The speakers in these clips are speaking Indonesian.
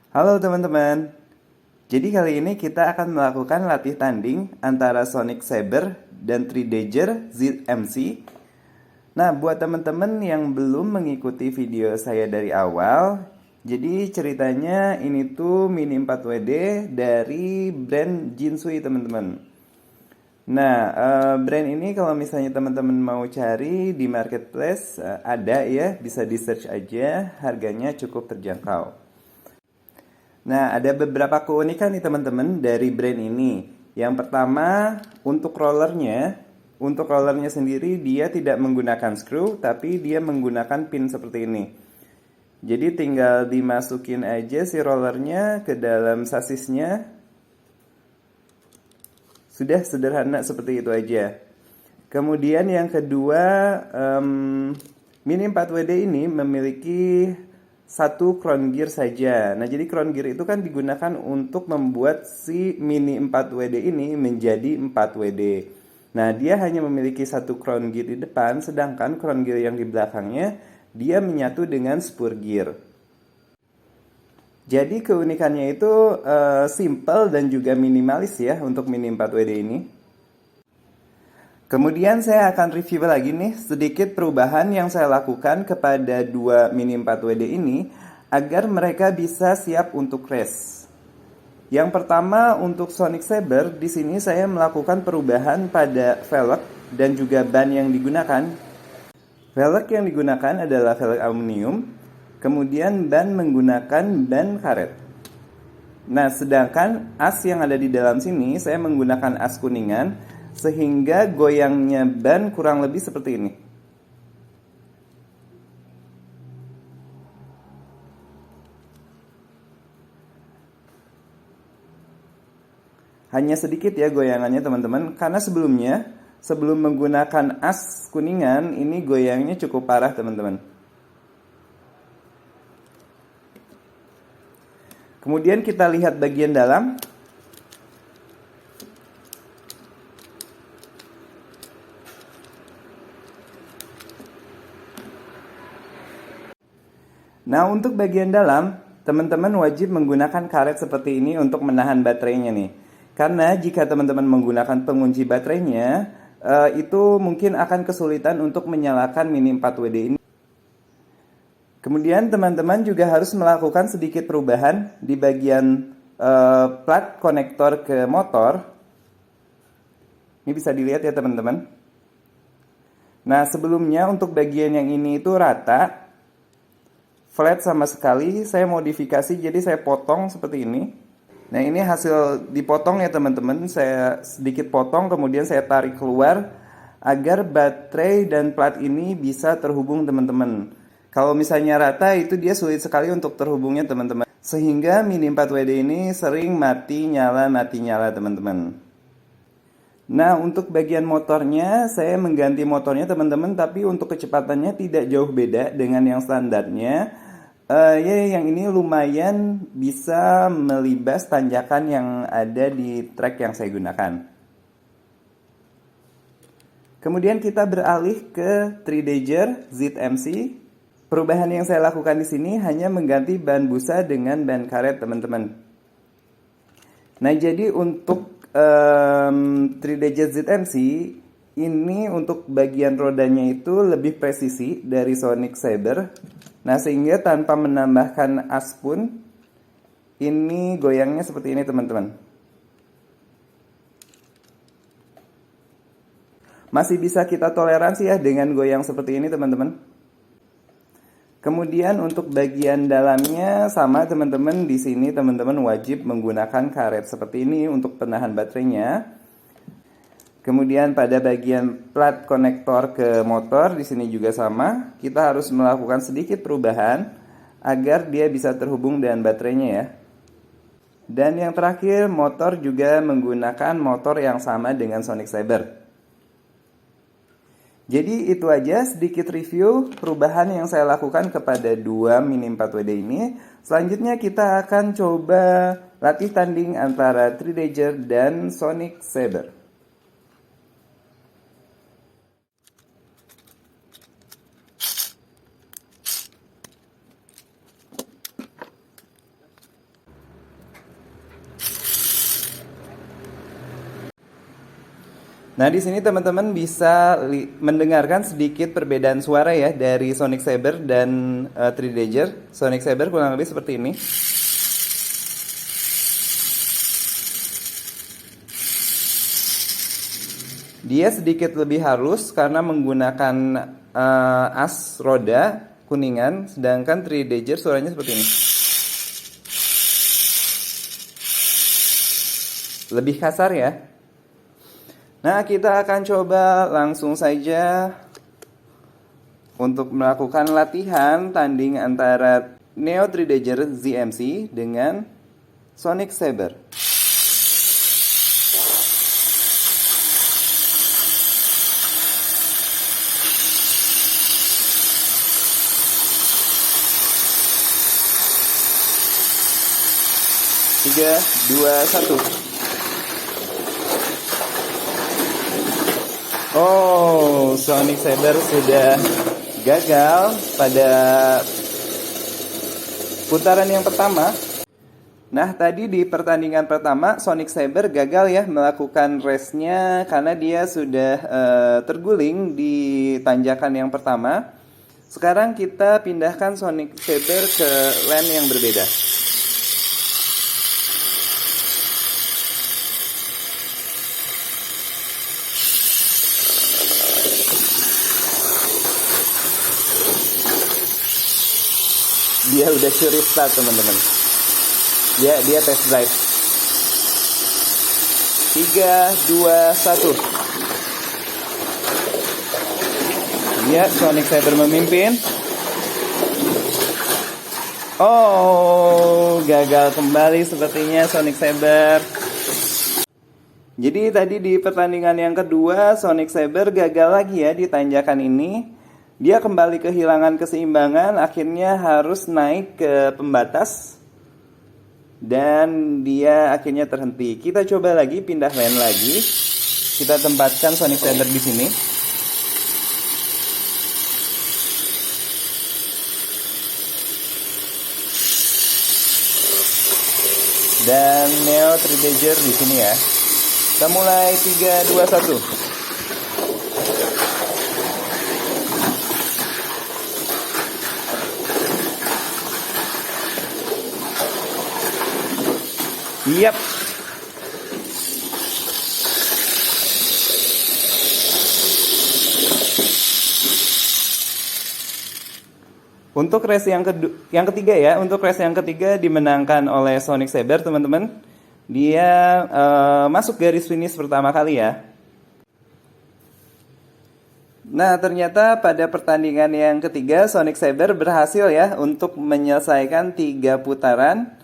Halo teman-teman. Jadi kali ini kita akan melakukan latih tanding antara Sonic Saber dan 3Danger ZMC. Nah, buat teman-teman yang belum mengikuti video saya dari awal, jadi ceritanya ini tuh Mini 4WD dari brand Jinsui teman-teman. Nah, brand ini kalau misalnya teman-teman mau cari di marketplace, ada ya, bisa di search aja, harganya cukup terjangkau. Nah, ada beberapa keunikan nih teman-teman dari brand ini. Yang pertama, untuk rollernya sendiri dia tidak menggunakan screw, tapi dia menggunakan pin seperti ini. Jadi tinggal dimasukin aja si rollernya ke dalam sasisnya. Sudah sederhana seperti itu aja. Kemudian yang kedua, Mini 4WD ini memiliki satu crown gear saja. Nah, jadi crown gear itu kan digunakan untuk membuat si Mini 4WD ini menjadi 4WD. Nah, dia hanya memiliki satu crown gear di depan, sedangkan crown gear yang di belakangnya dia menyatu dengan spur gear. Jadi keunikannya itu simple dan juga minimalis ya untuk Mini 4WD ini. Kemudian saya akan review lagi nih sedikit perubahan yang saya lakukan kepada dua Mini 4WD ini agar mereka bisa siap untuk race. Yang pertama untuk Sonic Saber, di sini saya melakukan perubahan pada velg dan juga ban yang digunakan. Velg yang digunakan adalah velg aluminium, kemudian ban menggunakan ban karet. Nah, sedangkan as yang ada di dalam sini saya menggunakan as kuningan, sehingga goyangnya ban kurang lebih seperti ini. Hanya sedikit ya goyangannya teman-teman, karena sebelum menggunakan as kuningan ini goyangnya cukup parah teman-teman. Kemudian kita lihat bagian dalam. Nah, untuk bagian dalam, teman-teman wajib menggunakan karet seperti ini untuk menahan baterainya nih. Karena jika teman-teman menggunakan pengunci baterainya, itu mungkin akan kesulitan untuk menyalakan Mini 4WD ini. Kemudian teman-teman juga harus melakukan sedikit perubahan di bagian plat konektor ke motor. Ini bisa dilihat ya teman-teman. Nah, sebelumnya untuk bagian yang ini itu rata, flat sama sekali, saya modifikasi jadi saya potong seperti ini. Nah, ini hasil dipotong ya teman-teman, saya sedikit potong kemudian saya tarik keluar agar baterai dan plat ini bisa terhubung teman-teman. Kalau misalnya rata itu dia sulit sekali untuk terhubungnya teman-teman, sehingga Mini 4WD ini sering mati nyala teman-teman. Nah, untuk bagian motornya saya mengganti motornya teman-teman, tapi untuk kecepatannya tidak jauh beda dengan yang standarnya. Ya, yang ini lumayan bisa melibas tanjakan yang ada di track yang saya gunakan. Kemudian kita beralih ke 3Danger ZMC. Perubahan yang saya lakukan di sini hanya mengganti ban busa dengan ban karet, teman-teman. Nah, jadi untuk 3Danger ZMC ini untuk bagian rodanya itu lebih presisi dari Sonic Saber. Nah, sehingga tanpa menambahkan as pun, ini goyangnya seperti ini teman-teman. Masih bisa kita toleransi ya dengan goyang seperti ini teman-teman. Kemudian untuk bagian dalamnya sama teman-teman, di sini teman-teman wajib menggunakan karet seperti ini untuk penahan baterainya. Kemudian pada bagian plat konektor ke motor di sini juga sama. Kita harus melakukan sedikit perubahan agar dia bisa terhubung dengan baterainya ya. Dan yang terakhir, motor juga menggunakan motor yang sama dengan Sonic Saber. Jadi itu aja sedikit review perubahan yang saya lakukan kepada dua Mini 4WD ini. Selanjutnya kita akan coba latih tanding antara 3Danger dan Sonic Saber. Nah, di sini teman-teman bisa mendengarkan sedikit perbedaan suara ya dari Sonic Saber dan 3Danger. Sonic Saber kurang lebih seperti ini. Dia sedikit lebih halus karena menggunakan as roda kuningan, sedangkan 3Danger suaranya seperti ini. Lebih kasar ya. Nah, kita akan coba langsung saja untuk melakukan latihan tanding antara Neo 3Danger ZMC dengan Sonic Saber. Tiga, dua, satu. Oh, Sonic Saber sudah gagal pada putaran yang pertama. Nah, tadi di pertandingan pertama Sonic Saber gagal ya melakukan race-nya karena dia sudah terguling di tanjakan yang pertama. Sekarang kita pindahkan Sonic Saber ke lane yang berbeda. Dia udah curi start teman-teman. Dia test drive. 3, 2, 1. Ya, Sonic Saber memimpin. Oh, gagal kembali sepertinya Sonic Saber. Jadi tadi di pertandingan yang kedua Sonic Saber gagal lagi ya di tanjakan ini. Dia kembali kehilangan keseimbangan, akhirnya harus naik ke pembatas. Dan dia akhirnya terhenti. Kita coba lagi, pindah lane lagi. Kita tempatkan Sonic Saber di sini. Dan Neo 3Danger di sini ya. Kita mulai 3, 2, 1. Yap. Untuk race yang ketiga ya, untuk race yang ketiga dimenangkan oleh Sonic Saber teman-teman. Dia masuk garis finish pertama kali ya. Nah, ternyata pada pertandingan yang ketiga Sonic Saber berhasil ya untuk menyelesaikan 3 putaran.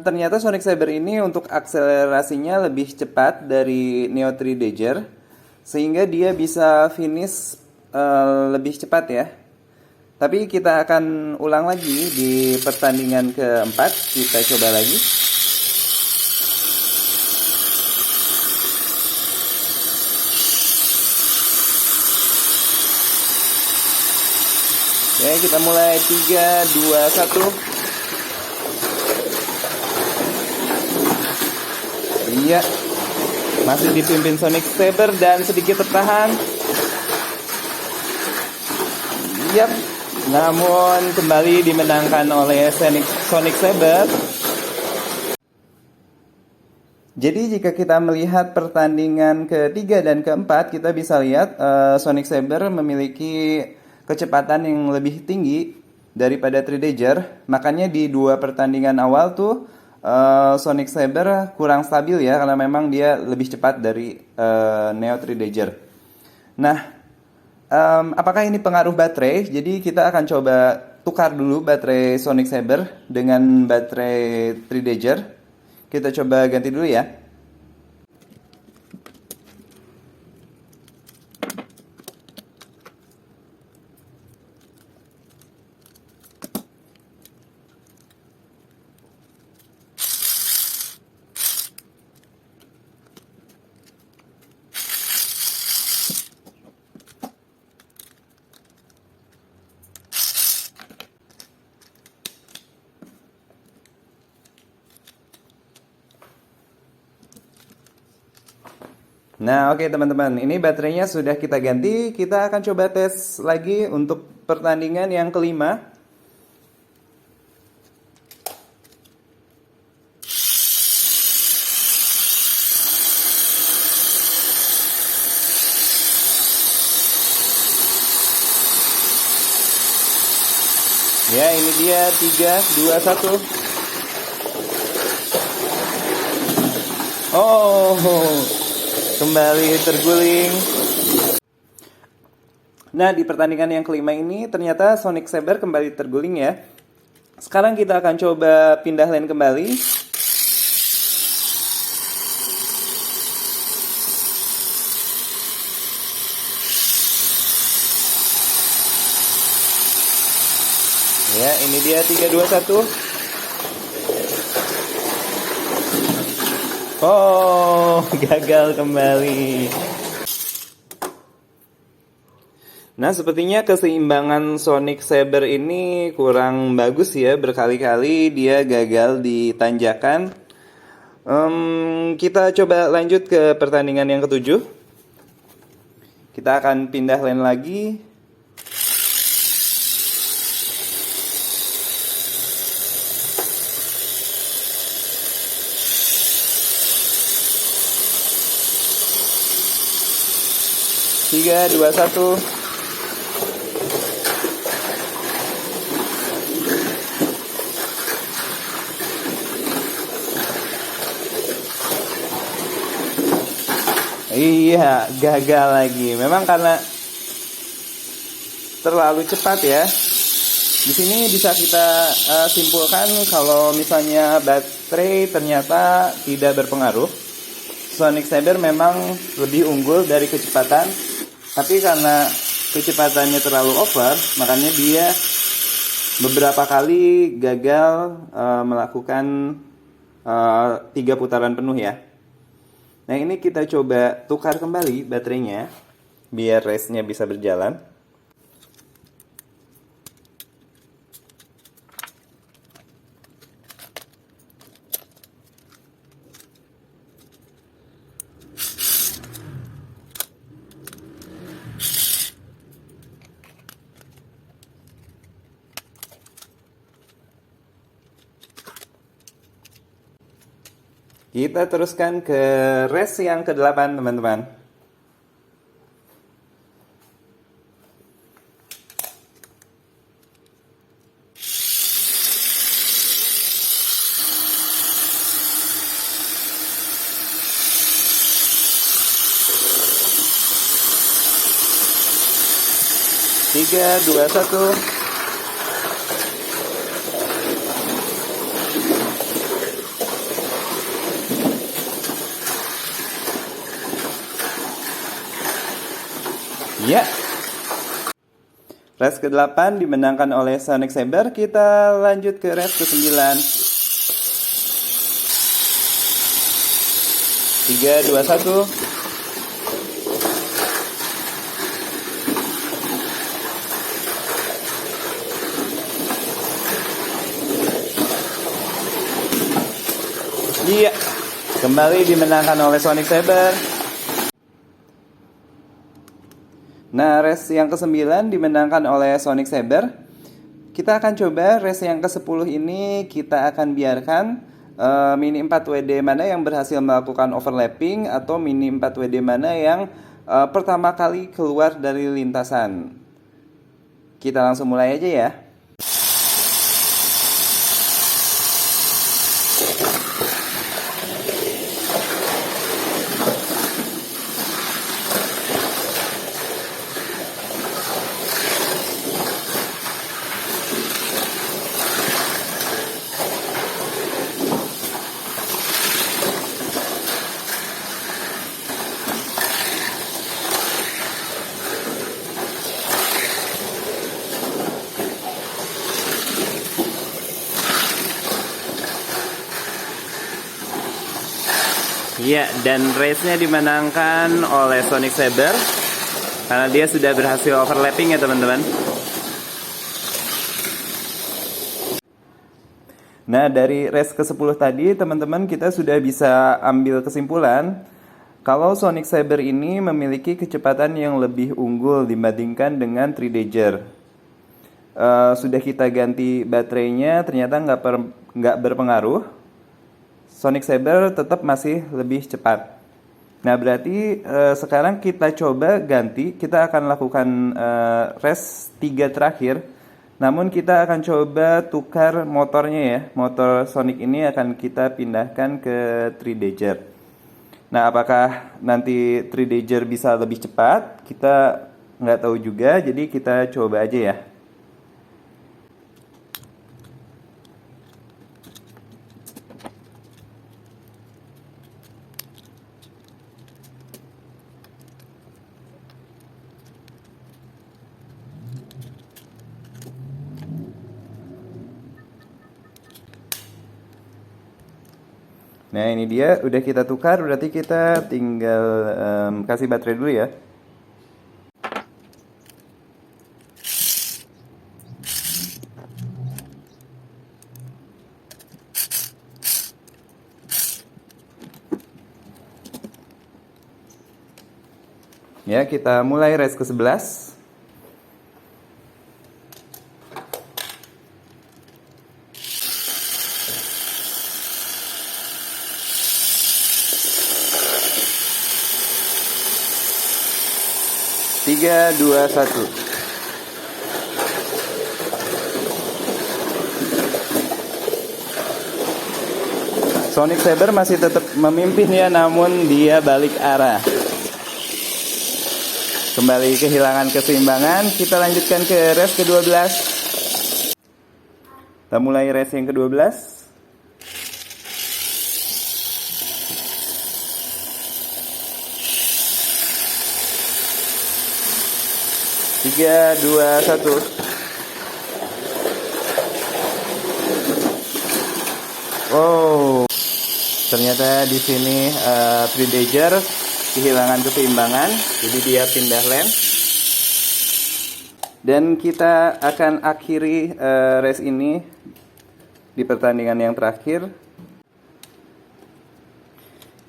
Ternyata Sonic Saber ini untuk akselerasinya lebih cepat dari Neo 3Danger, sehingga dia bisa finish lebih cepat ya. Tapi kita akan ulang lagi di pertandingan keempat. Kita coba lagi. Oke, kita mulai 3, 2, 1. Iya, masih dipimpin Sonic Saber dan sedikit tertahan. Yap, namun kembali dimenangkan oleh Sonic Saber. Jadi jika kita melihat pertandingan ketiga dan keempat, kita bisa lihat Sonic Saber memiliki kecepatan yang lebih tinggi daripada 3Danger. Makanya di 2 pertandingan awal tuh Sonic Saber kurang stabil ya, karena memang dia lebih cepat dari Neo 3Danger. Nah, apakah ini pengaruh baterai? Jadi kita akan coba tukar dulu baterai Sonic Saber dengan baterai 3Danger. Kita coba ganti dulu ya. Nah, oke teman-teman, ini baterainya sudah kita ganti. Kita akan coba tes lagi untuk pertandingan yang kelima. Ya, ini dia 3, 2, 1. Oh, kembali terguling. Nah, di pertandingan yang kelima ini ternyata Sonic Saber kembali terguling ya. Sekarang kita akan coba pindah lane kembali. Ya, ini dia 3, 2, 1. Oh, gagal kembali. Nah, sepertinya keseimbangan Sonic Saber ini kurang bagus ya. Berkali-kali dia gagal di tanjakan. Kita coba lanjut ke pertandingan yang ketujuh. Kita akan pindah lane lagi. Tiga, dua, satu. Iya, gagal lagi. Memang karena terlalu cepat ya. Di sini bisa kita simpulkan kalau misalnya baterai ternyata tidak berpengaruh. Sonic Saber memang lebih unggul dari kecepatan, tapi karena kecepatannya terlalu over, makanya dia beberapa kali gagal melakukan 3 putaran penuh ya. Nah, ini kita coba tukar kembali baterainya biar race-nya bisa berjalan. Kita teruskan ke race yang ke-8 teman-teman. Tiga, dua, satu. Ya. Race ke-8 dimenangkan oleh Sonic Saber. Kita lanjut ke race ke-9. 3, 2, 1. Iya. Kembali dimenangkan oleh Sonic Saber. Nah, race yang ke-9 dimenangkan oleh Sonic Saber. Kita akan coba race yang ke-10 ini kita akan biarkan mini 4WD mana yang berhasil melakukan overlapping atau mini 4WD mana yang pertama kali keluar dari lintasan. Kita langsung mulai aja ya. Iya, dan race-nya dimenangkan oleh Sonic Saber karena dia sudah berhasil overlapping ya teman-teman. Nah, dari race ke-10 tadi teman-teman kita sudah bisa ambil kesimpulan Kalau Sonic Saber ini memiliki kecepatan yang lebih unggul dibandingkan dengan 3Danger. Sudah kita ganti baterainya, ternyata nggak berpengaruh. Sonic Saber tetap masih lebih cepat. Nah, berarti sekarang kita coba ganti. Kita akan lakukan race 3 terakhir. Namun kita akan coba tukar motornya ya. Motor Sonic ini akan kita pindahkan ke 3Danger. Nah, apakah nanti 3Danger bisa lebih cepat? Kita nggak tahu juga, jadi kita coba aja ya. Nah, ini dia udah kita tukar, berarti kita tinggal kasih baterai dulu ya. Ya, kita mulai race ke-11. Tiga, dua, satu. Sonic Saber masih tetap memimpin ya, namun dia balik arah. Kembali kehilangan keseimbangan. Kita lanjutkan ke race ke-12. Kita mulai race yang ke-12. Tiga, dua, satu. Oh, ternyata di sini 3Danger kehilangan keseimbangan, jadi dia pindah lane. Dan kita akan akhiri race ini di pertandingan yang terakhir.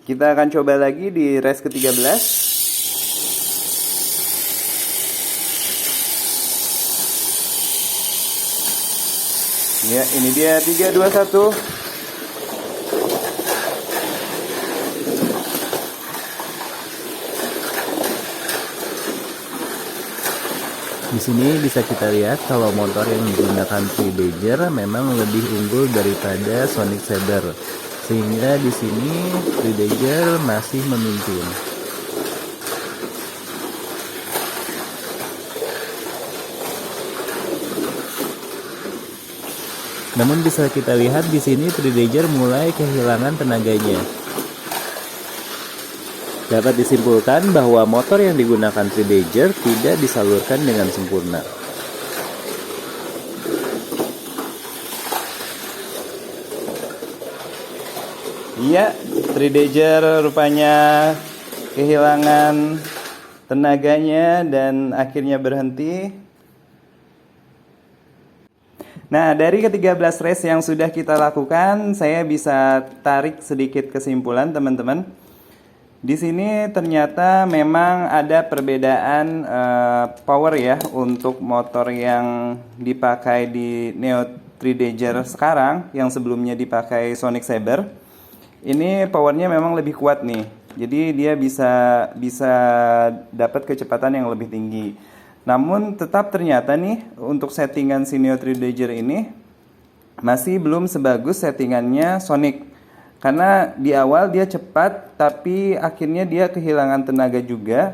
Kita akan coba lagi di race ke-13. Ya, ini dia 3, 2, 1. Di sini bisa kita lihat kalau motor yang digunakan 3Danger memang lebih unggul daripada Sonic Saber, sehingga di sini 3Danger masih memimpin. Namun bisa kita lihat di sini 3Danger mulai kehilangan tenaganya. Dapat disimpulkan bahwa motor yang digunakan 3Danger tidak disalurkan dengan sempurna. Iya, 3Danger rupanya kehilangan tenaganya dan akhirnya berhenti. Nah, dari ke-13 race yang sudah kita lakukan, saya bisa tarik sedikit kesimpulan, teman-teman. Di sini ternyata memang ada perbedaan power ya untuk motor yang dipakai di Neo 3Danger sekarang, yang sebelumnya dipakai Sonic Saber. Ini powernya memang lebih kuat nih. Jadi dia bisa dapat kecepatan yang lebih tinggi. Namun tetap ternyata nih untuk settingan si Neo 3Danger ini masih belum sebagus settingannya Sonic. Karena di awal dia cepat, tapi akhirnya dia kehilangan tenaga juga.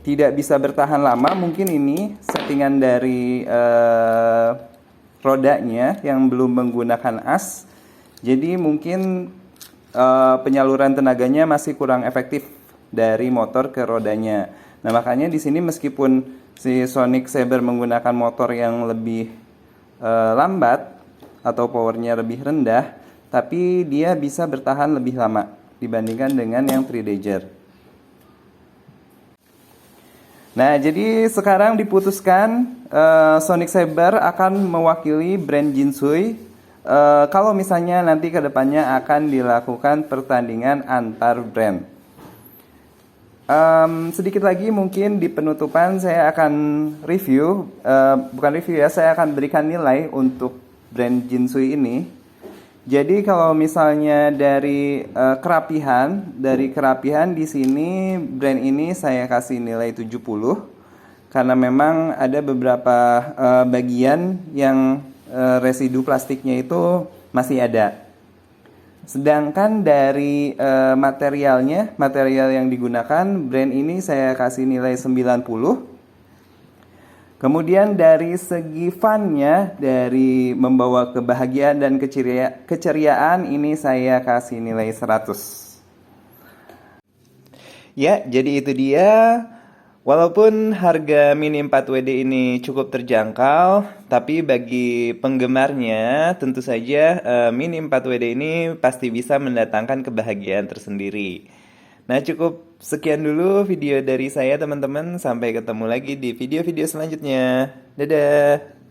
Tidak bisa bertahan lama, mungkin ini settingan dari rodanya yang belum menggunakan as. Jadi mungkin penyaluran tenaganya masih kurang efektif dari motor ke rodanya. Nah, makanya di sini meskipun si Sonic Saber menggunakan motor yang lebih lambat atau powernya lebih rendah, tapi dia bisa bertahan lebih lama dibandingkan dengan yang 3Danger. Nah, jadi sekarang diputuskan Sonic Saber akan mewakili brand Jinsui. Kalau misalnya nanti kedepannya akan dilakukan pertandingan antar brand. Sedikit lagi mungkin di penutupan saya akan review, bukan review ya, saya akan berikan nilai untuk brand Jinsui ini. Jadi kalau misalnya dari kerapihan di sini brand ini saya kasih nilai 70 karena memang ada beberapa bagian yang residu plastiknya itu masih ada. Sedangkan dari material yang digunakan, brand ini saya kasih nilai 90. Kemudian dari segi fun-nya, dari membawa kebahagiaan dan keceriaan, ini saya kasih nilai 100. Ya, jadi itu dia. Walaupun harga Mini 4WD ini cukup terjangkau, tapi bagi penggemarnya tentu saja Mini 4WD ini pasti bisa mendatangkan kebahagiaan tersendiri. Nah, cukup sekian dulu video dari saya teman-teman. Sampai ketemu lagi di video-video selanjutnya. Dadah!